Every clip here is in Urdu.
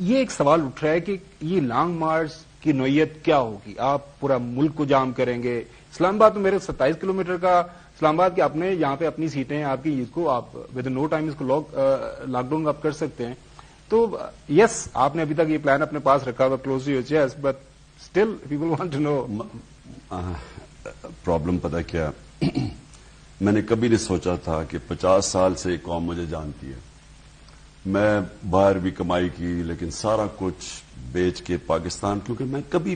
یہ ایک سوال اٹھ رہا ہے کہ یہ لانگ مارچ کی نوعیت کیا ہوگی؟ آپ پورا ملک کو جام کریں گے؟ اسلام آباد تو میرے 27 کلومیٹر کا اسلام آباد کے اپنے یہاں پہ اپنی سیٹیں ہیں آپ کی، اس کو آپ ود نو ٹائم اس کو لاک ڈاؤن آپ کر سکتے ہیں. تو یس آپ نے ابھی تک یہ پلان اپنے پاس رکھا ہوا close to your chest, but still people want to know. Problem پتہ کیا؟ میں نے کبھی نہیں سوچا تھا کہ 50 سال سے یہ قوم مجھے جانتی ہے. میں باہر بھی کمائی کی لیکن سارا کچھ بیچ کے پاکستان، کیونکہ میں کبھی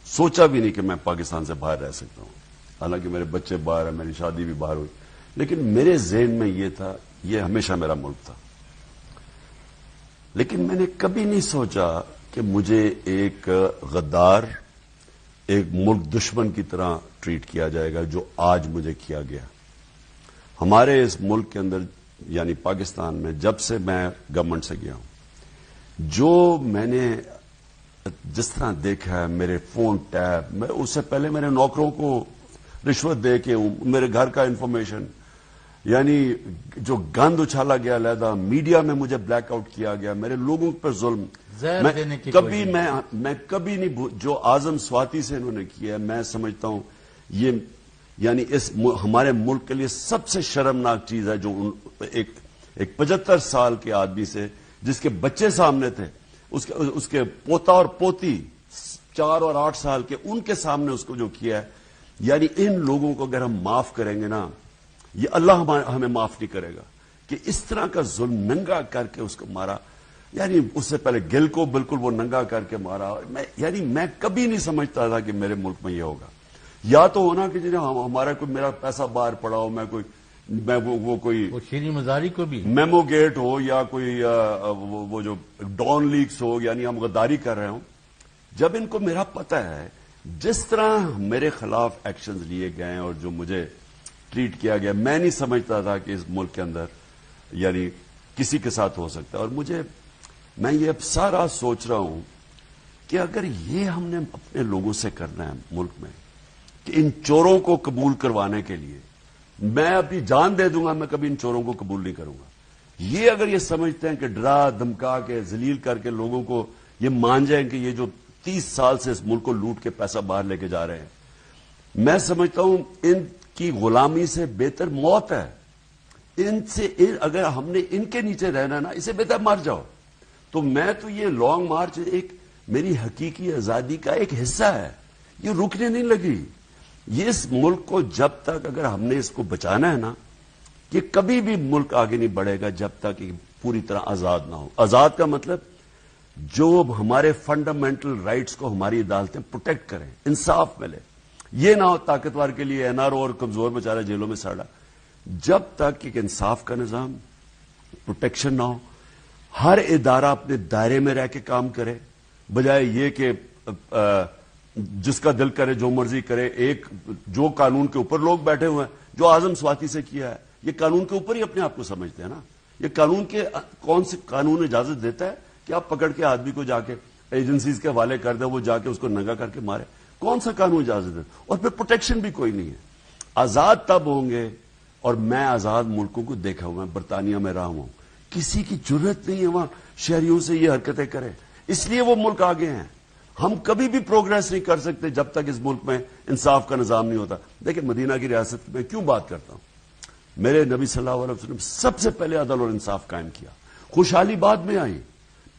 سوچا بھی نہیں کہ میں پاکستان سے باہر رہ سکتا ہوں. حالانکہ میرے بچے باہر ہیں، میری شادی بھی باہر ہوئی، لیکن میرے ذہن میں یہ تھا یہ ہمیشہ میرا ملک تھا. لیکن میں نے کبھی نہیں سوچا کہ مجھے ایک غدار، ایک ملک دشمن کی طرح ٹریٹ کیا جائے گا جو آج مجھے کیا گیا. ہمارے اس ملک کے اندر یعنی پاکستان میں جب سے میں گورنمنٹ سے گیا ہوں، جو میں نے جس طرح دیکھا ہے، میرے فون ٹیپ، میں اس سے پہلے میرے نوکروں کو رشوت دے کے میرے گھر کا انفارمیشن، یعنی جو گند اچھالا گیا علیحدہ، میڈیا میں مجھے بلیک آؤٹ کیا گیا، میرے لوگوں پر ظلم، میں کبھی نہیں، جو اعظم سواتی سے انہوں نے کیا، میں سمجھتا ہوں یہ یعنی اس ہمارے ملک کے لیے سب سے شرمناک چیز ہے. جو ایک 75 سال کے آدمی سے، جس کے بچے سامنے تھے، اس کے پوتا اور پوتی 4 اور 8 سال کے، ان کے سامنے اس کو جو کیا ہے، یعنی ان لوگوں کو اگر ہم معاف کریں گے نا، یہ اللہ ہمیں معاف نہیں کرے گا کہ اس طرح کا ظلم ننگا کر کے اس کو مارا. یعنی اس سے پہلے گل کو بالکل وہ ننگا کر کے مارا. یعنی میں کبھی نہیں سمجھتا تھا کہ میرے ملک میں یہ ہوگا. یا تو ہونا کہ ہمارا کوئی میرا پیسہ باہر پڑا ہو، میں وہ کوئی شیریں مزاری کو بھی میمو گیٹ ہو، یا کوئی وہ جو ڈان لیکس ہو، یعنی ہم غداری کر رہے ہوں. جب ان کو میرا پتہ ہے جس طرح میرے خلاف ایکشنز لیے گئے اور جو مجھے ٹریٹ کیا گیا، میں نہیں سمجھتا تھا کہ اس ملک کے اندر یعنی کسی کے ساتھ ہو سکتا ہے. اور میں یہ اب سارا سوچ رہا ہوں کہ اگر یہ ہم نے اپنے لوگوں سے کرنا ہے ملک میں، کہ ان چوروں کو قبول کروانے کے لیے میں اپنی جان دے دوں گا، میں کبھی ان چوروں کو قبول نہیں کروں گا. یہ اگر یہ سمجھتے ہیں کہ ڈرا دھمکا کے ذلیل کر کے لوگوں کو یہ مان جائیں کہ یہ جو 30 سال سے اس ملک کو لوٹ کے پیسہ باہر لے کے جا رہے ہیں، میں سمجھتا ہوں ان کی غلامی سے بہتر موت ہے. اگر ہم نے ان کے نیچے رہنا نا، اسے بہتر مر جاؤ. تو میں تو یہ لانگ مارچ ایک میری حقیقی آزادی کا ایک حصہ ہے، یہ رکنے نہیں لگی. یہ اس ملک کو جب تک اگر ہم نے اس کو بچانا ہے نا، کہ کبھی بھی ملک آگے نہیں بڑھے گا جب تک یہ پوری طرح آزاد نہ ہو. آزاد کا مطلب جو ہمارے فنڈامنٹل رائٹس کو ہماری عدالتیں پروٹیکٹ کریں، انصاف ملے. یہ نہ ہو طاقتور کے لیے این آر او اور کمزور بیچارہ جیلوں میں سڑا. جب تک ایک انصاف کا نظام، پروٹیکشن نہ ہو، ہر ادارہ اپنے دائرے میں رہ کے کام کرے، بجائے یہ کہ جس کا دل کرے جو مرضی کرے. ایک جو قانون کے اوپر لوگ بیٹھے ہوئے ہیں، جو اعظم سواتی سے کیا ہے، یہ قانون کے اوپر ہی اپنے آپ کو سمجھتے ہیں نا. یہ قانون کے کون سے قانون اجازت دیتا ہے کہ آپ پکڑ کے آدمی کو جا کے ایجنسیز کے حوالے کر دیں، وہ جا کے اس کو ننگا کر کے مارے؟ کون سا قانون اجازت دیتا؟ اور پھر پروٹیکشن بھی کوئی نہیں ہے. آزاد تب ہوں گے، اور میں آزاد ملکوں کو دیکھا ہوا، برطانیہ میں رہا ہوں، کسی کی جرت نہیں ہے وہاں شہریوں سے یہ حرکتیں کرے. اس لیے وہ ملک آگے ہیں. ہم کبھی بھی پروگریس نہیں کر سکتے جب تک اس ملک میں انصاف کا نظام نہیں ہوتا. دیکھیں مدینہ کی ریاست میں کیوں بات کرتا ہوں، میرے نبی صلی اللہ علیہ وسلم سب سے پہلے عدل اور انصاف قائم کیا. خوشحالی بعد میں آئی،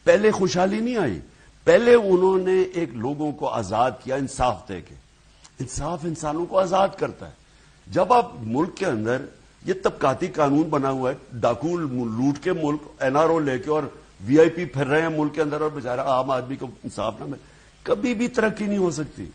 پہلے خوشحالی نہیں آئی. پہلے انہوں نے ایک لوگوں کو آزاد کیا انصاف دے کے. انصاف انسانوں کو آزاد کرتا ہے. جب آپ ملک کے اندر یہ طبقاتی قانون بنا ہوا ہے، ڈاکو لوٹ کے ملک این آر او لے کے اور وی آئی پی پھر رہے ہیں ملک کے اندر، اور بیچارہ عام آدمی کو انصاف نہ ملے، کبھی بھی ترقی نہیں ہو سکتی.